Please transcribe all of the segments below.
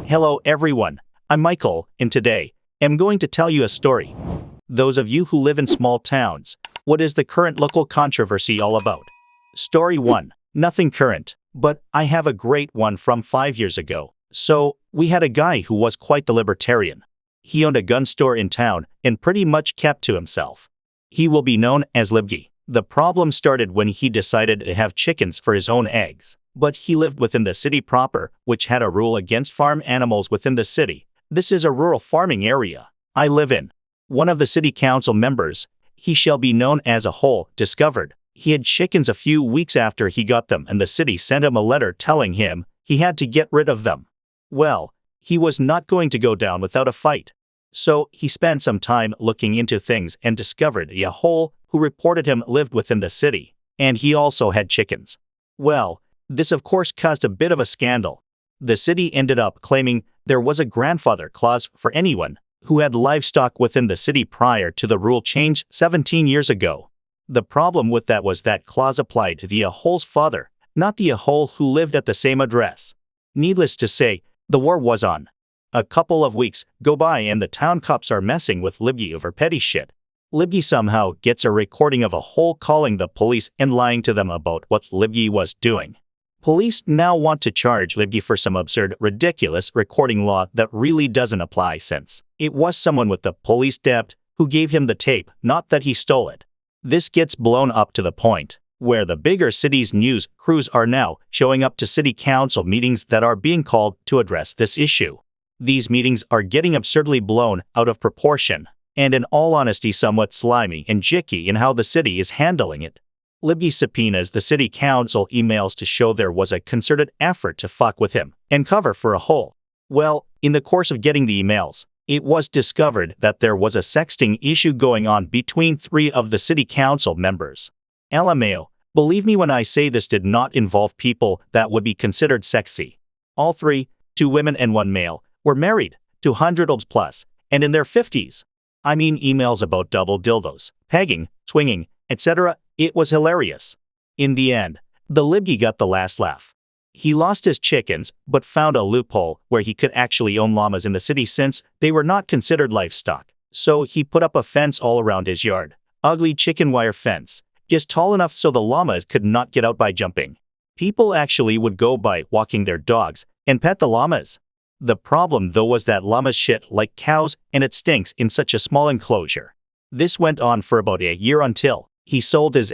Hello everyone, I'm Michael, and today, I'm going to tell you a story. Those of you who live in small towns, what is the current local controversy all about? Story 1. Nothing current, but I have a great one from 5 years ago. So, we had a guy who was quite the libertarian. He owned a gun store in town and pretty much kept to himself. He will be known as Libgy. The problem started when he decided to have chickens for his own eggs. But he lived within the city proper, which had a rule against farm animals within the city. This is a rural farming area I live in. One of the city council members, he shall be known as a whole, discovered he had chickens a few weeks after he got them, and the city sent him a letter telling him he had to get rid of them. Well, he was not going to go down without a fight. So he spent some time looking into things and discovered a whole who reported him lived within the city, and he also had chickens. Well, this of course caused a bit of a scandal. The city ended up claiming there was a grandfather clause for anyone who had livestock within the city prior to the rule change 17 years ago. The problem with that was that clause applied to the Ahole's father, not the Ahole who lived at the same address. Needless to say, the war was on. A couple of weeks go by and the town cops are messing with Libgy over petty shit. Libgy somehow gets a recording of Ahole calling the police and lying to them about what Libgy was doing. Police now want to charge Libgy for some absurd, ridiculous recording law that really doesn't apply since it was someone with the police debt who gave him the tape, not that he stole it. This gets blown up to the point where the bigger cities' news crews are now showing up to city council meetings that are being called to address this issue. These meetings are getting absurdly blown out of proportion, and in all honesty somewhat slimy and jicky in how the city is handling it. Libgy subpoenas the city council emails to show there was a concerted effort to fuck with him and cover for Ahole. Well, in the course of getting the emails, it was discovered that there was a sexting issue going on between 3 of the city council members. LMAO, believe me when I say this did not involve people that would be considered sexy. All 3, 2 women and 1 male, were married, 200-olds plus, and in their 50s. I mean emails about double dildos, pegging, swinging, etc. It was hilarious. In the end, the Libgy got the last laugh. He lost his chickens, but found a loophole where he could actually own llamas in the city since they were not considered livestock. So he put up a fence all around his yard. Ugly chicken wire fence, just tall enough so the llamas could not get out by jumping. People actually would go by walking their dogs and pet the llamas. The problem though was that llamas shit like cows and it stinks in such a small enclosure. This went on for about a year until he sold his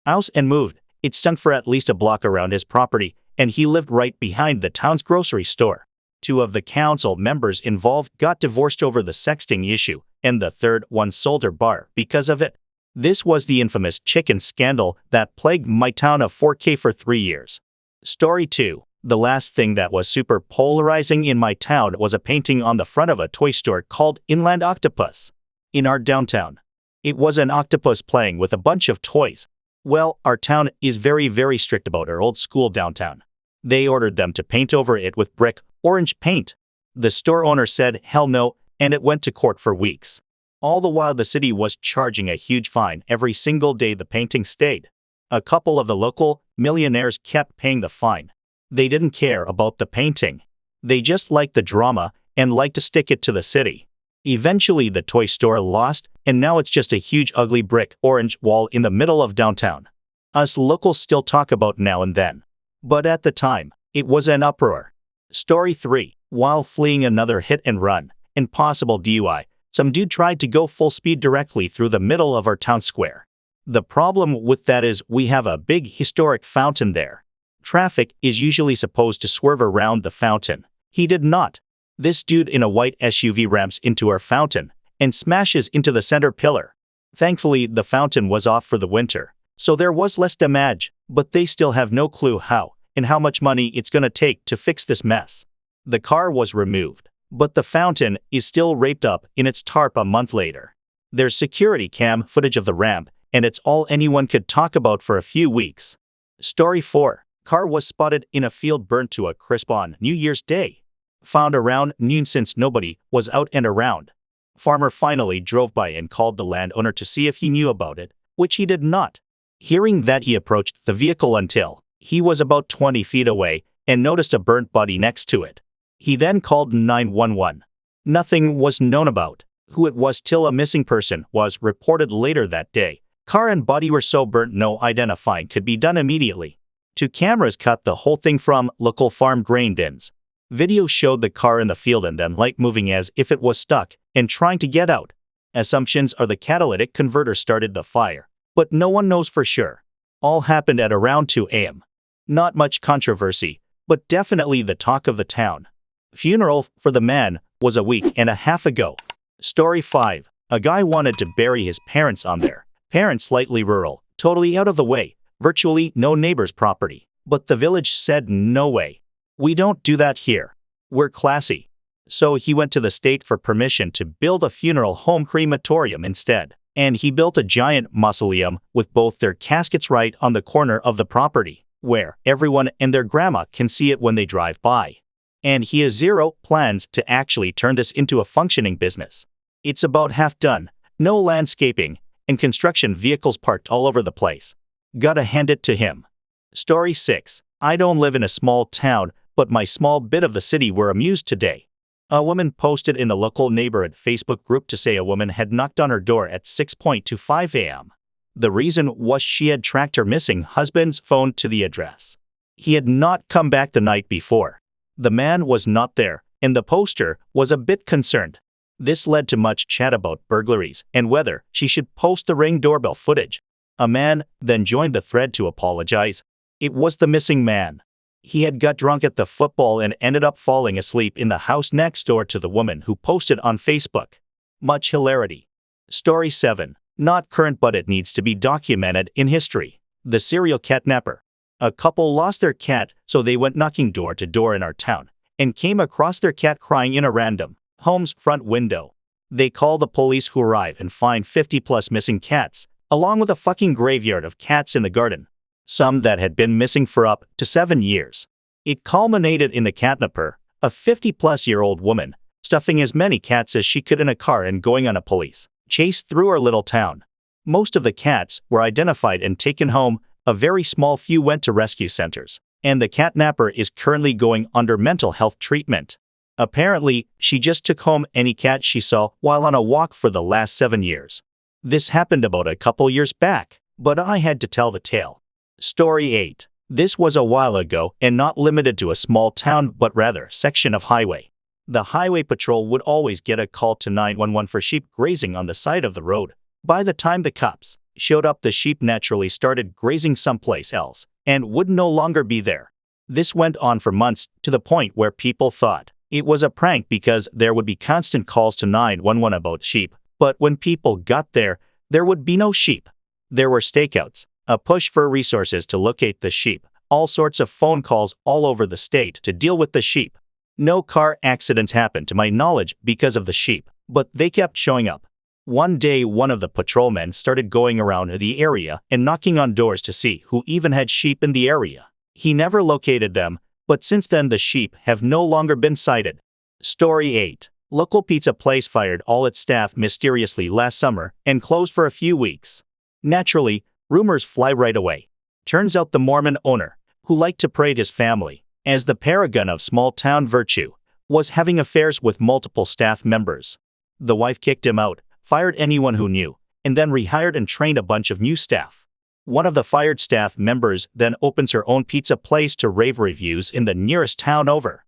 house and moved. It stunk for at least a block around his property, and he lived right behind the town's grocery store. 2 of the council members involved got divorced over the sexting issue, and the third one sold her bar because of it. This was the infamous chicken scandal that plagued my town of 4K for 3 years. Story 2. The last thing that was super polarizing in my town was a painting on the front of a toy store called Inland Octopus. In our downtown, it was an octopus playing with a bunch of toys. Well, our town is very strict about our old school downtown. They ordered them to paint over it with brick orange paint. The store owner said hell no, and it went to court for weeks. All the while the city was charging a huge fine every single day the painting stayed. A couple of the local millionaires kept paying the fine. They didn't care about the painting. They just liked the drama and liked to stick it to the city. Eventually the toy store lost, and now it's just a huge ugly brick orange wall in the middle of downtown. Us locals still talk about now and then. But at the time, it was an uproar. Story 3. While fleeing another hit and run and possible DUI, some dude tried to go full speed directly through the middle of our town square. The problem with that is we have a big historic fountain there. Traffic is usually supposed to swerve around the fountain. He did not. This dude in a white SUV ramps into our fountain and smashes into the center pillar. Thankfully, the fountain was off for the winter, so there was less damage, but they still have no clue how and how much money it's gonna take to fix this mess. The car was removed, but the fountain is still raped up in its tarp a month later. There's security cam footage of the ramp, and it's all anyone could talk about for a few weeks. Story 4. Car was spotted in a field burnt to a crisp on New Year's Day. Found around noon since nobody was out and around. Farmer finally drove by and called the landowner to see if he knew about it, which he did not. Hearing that, he approached the vehicle until he was about 20 feet away and noticed a burnt body next to it. He then called 911. Nothing was known about who it was till a missing person was reported later that day. Car and body were so burnt no identifying could be done immediately. Two cameras cut the whole thing from local farm grain bins. Video showed the car in the field and then light moving as if it was stuck and trying to get out. Assumptions are the catalytic converter started the fire, but no one knows for sure. All happened at around 2 a.m. Not much controversy, but definitely the talk of the town. Funeral for the man was a week and a half ago. Story 5. A guy wanted to bury his parents on their parents slightly rural, totally out of the way, virtually no neighbor's property. But the village said no way. We don't do that here. We're classy. So he went to the state for permission to build a funeral home crematorium instead. And he built a giant mausoleum with both their caskets right on the corner of the property, where everyone and their grandma can see it when they drive by. And he has zero plans to actually turn this into a functioning business. It's about half done, no landscaping, and construction vehicles parked all over the place. Gotta hand it to him. Story 6. I don't live in a small town, but my small bit of the city were amused today. A woman posted in the local neighborhood Facebook group to say a woman had knocked on her door at 6:25 a.m. The reason was she had tracked her missing husband's phone to the address. He had not come back the night before. The man was not there, and the poster was a bit concerned. This led to much chat about burglaries and whether she should post the Ring doorbell footage. A man then joined the thread to apologize. It was the missing man. He had got drunk at the football and ended up falling asleep in the house next door to the woman who posted on Facebook. Much hilarity. Story 7. Not current, but it needs to be documented in history. The serial catnapper. A couple lost their cat, so they went knocking door to door in our town and came across their cat crying in a random home's front window. They call the police, who arrive and find 50+ missing cats, along with a fucking graveyard of cats in the garden. Some that had been missing for up to 7 years. It culminated in the catnapper, a 50+-year-old woman, stuffing as many cats as she could in a car and going on a police chase through our little town. Most of the cats were identified and taken home. A very small few went to rescue centers, and the catnapper is currently going under mental health treatment. Apparently, she just took home any cat she saw while on a walk for the last 7 years. This happened about a couple years back, but I had to tell the tale. Story 8. This was a while ago and not limited to a small town but rather section of highway. The highway patrol would always get a call to 911 for sheep grazing on the side of the road. By the time the cops showed up, the sheep naturally started grazing someplace else and would no longer be there. This went on for months, to the point where people thought it was a prank because there would be constant calls to 911 about sheep. But when people got there, there would be no sheep. There were stakeouts, a push for resources to locate the sheep, all sorts of phone calls all over the state to deal with the sheep. No car accidents happened to my knowledge because of the sheep, but they kept showing up. One day, one of the patrolmen started going around the area and knocking on doors to see who even had sheep in the area. He never located them, but since then the sheep have no longer been sighted. Story 8. Local pizza place fired all its staff mysteriously last summer and closed for a few weeks. Naturally, rumors fly right away. Turns out the Mormon owner, who liked to parade his family as the paragon of small-town virtue, was having affairs with multiple staff members. The wife kicked him out, fired anyone who knew, and then rehired and trained a bunch of new staff. One of the fired staff members then opens her own pizza place to rave reviews in the nearest town over.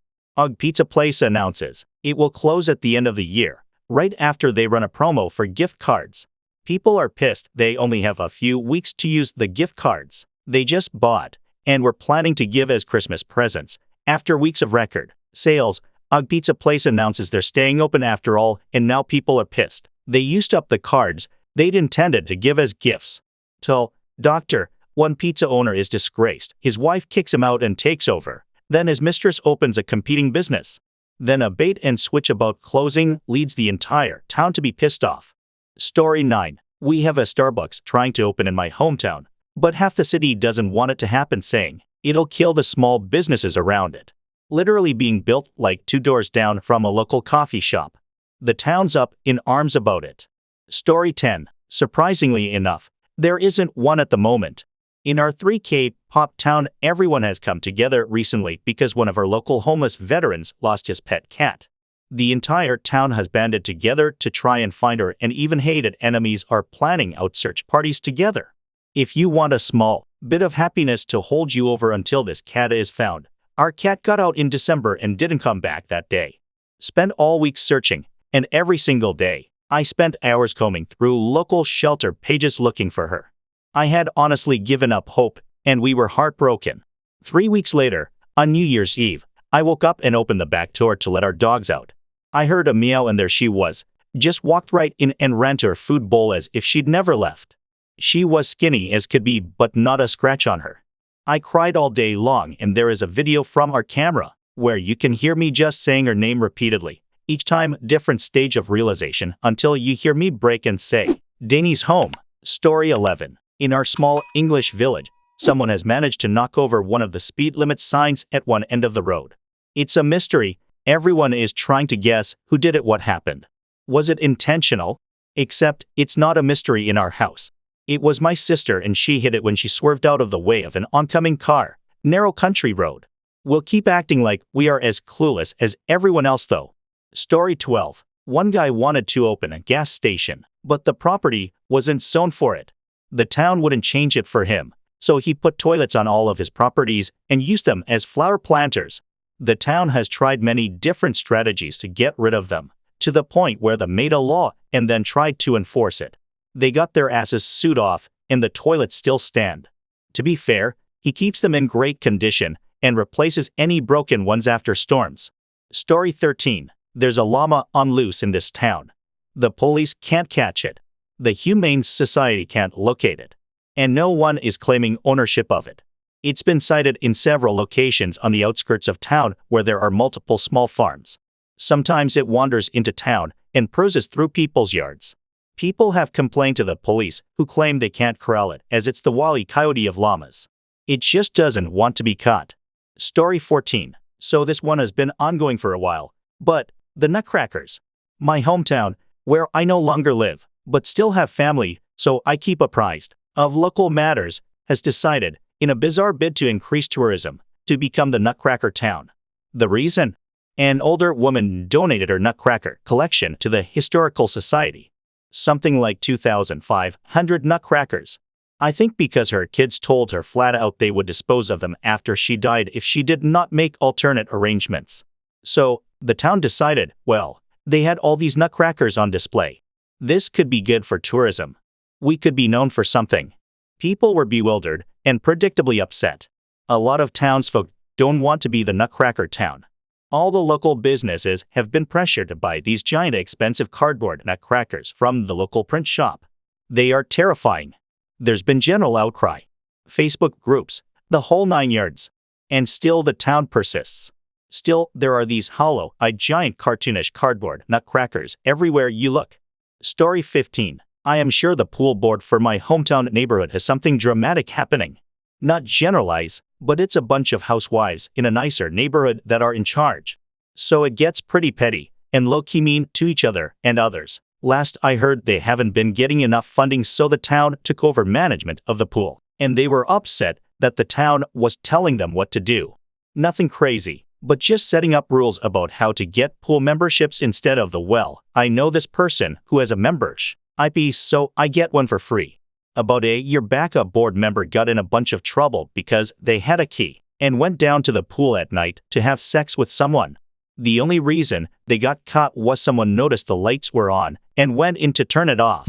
Pizza Place announces it will close at the end of the year, right after they run a promo for gift cards. People are pissed they only have a few weeks to use the gift cards they just bought and were planning to give as Christmas presents. After weeks of record sales, Pizza Place announces they're staying open after all, and now people are pissed. They used up the cards they'd intended to give as gifts. So, Doctor, one pizza owner is disgraced. His wife kicks him out and takes over. Then his mistress opens a competing business. Then a bait and switch about closing leads the entire town to be pissed off. Story 9. We have a Starbucks trying to open in my hometown, but half the city doesn't want it to happen, saying it'll kill the small businesses around it. Literally being built like 2 doors down from a local coffee shop. The town's up in arms about it. Story 10. Surprisingly enough, there isn't one at the moment. In our 3K Pop Town, everyone has come together recently because one of our local homeless veterans lost his pet cat. The entire town has banded together to try and find her, and even hated enemies are planning out search parties together. If you want a small bit of happiness to hold you over until this cat is found, our cat got out in December and didn't come back that day. Spent all week searching, and every single day, I spent hours combing through local shelter pages looking for her. I had honestly given up hope, and we were heartbroken. 3 weeks later, on New Year's Eve, I woke up and opened the back door to let our dogs out. I heard a meow and there she was, just walked right in and ran to her food bowl as if she'd never left. She was skinny as could be, but not a scratch on her. I cried all day long, and there is a video from our camera where you can hear me just saying her name repeatedly, each time different stage of realization until you hear me break and say, "Danny's home." Story 11. In our small English village, someone has managed to knock over one of the speed limit signs at one end of the road. It's a mystery. Everyone is trying to guess who did it, what happened. Was it intentional? Except it's not a mystery in our house. It was my sister, and she hit it when she swerved out of the way of an oncoming car. Narrow country road. We'll keep acting like we are as clueless as everyone else though. Story 12. One guy wanted to open a gas station, but the property wasn't zoned for it. The town wouldn't change it for him, so he put toilets on all of his properties and used them as flower planters. The town has tried many different strategies to get rid of them, to the point where they made a law and then tried to enforce it. They got their asses sued off, and the toilets still stand. To be fair, he keeps them in great condition and replaces any broken ones after storms. Story 13. There's a llama on loose in this town. The police can't catch it. The Humane Society can't locate it. And no one is claiming ownership of it. It's been sighted in several locations on the outskirts of town where there are multiple small farms. Sometimes it wanders into town and cruises through people's yards. People have complained to the police, who claim they can't corral it as it's the Wile E. Coyote of llamas. It just doesn't want to be caught. Story 14. So this one has been ongoing for a while, but the Nutcrackers. My hometown, where I no longer live, but still have family, so I keep apprised of local matters, has decided, in a bizarre bid to increase tourism, to become the Nutcracker town. The reason? An older woman donated her Nutcracker collection to the Historical Society. Something like 2,500 Nutcrackers. I think because her kids told her flat out they would dispose of them after she died if she did not make alternate arrangements. So, the town decided, well, they had all these Nutcrackers on display. This could be good for tourism. We could be known for something. People were bewildered and predictably upset. A lot of townsfolk don't want to be the Nutcracker town. All the local businesses have been pressured to buy these giant expensive cardboard Nutcrackers from the local print shop. They are terrifying. There's been general outcry. Facebook groups, the whole 9 yards. And still the town persists. Still, there are these hollow-eyed giant cartoonish cardboard Nutcrackers everywhere you look. Story 15. I am sure the pool board for my hometown neighborhood has something dramatic happening. Not generalize, but it's a bunch of housewives in a nicer neighborhood that are in charge. So it gets pretty petty and low-key mean to each other and others. Last I heard, they haven't been getting enough funding, so the town took over management of the pool, and they were upset that the town was telling them what to do. Nothing crazy, but just setting up rules about how to get pool memberships instead of the, well, I know this person who has a membership IP, so I get one for free. About a year back, a board member got in a bunch of trouble because they had a key and went down to the pool at night to have sex with someone. The only reason they got caught was someone noticed the lights were on and went in to turn it off.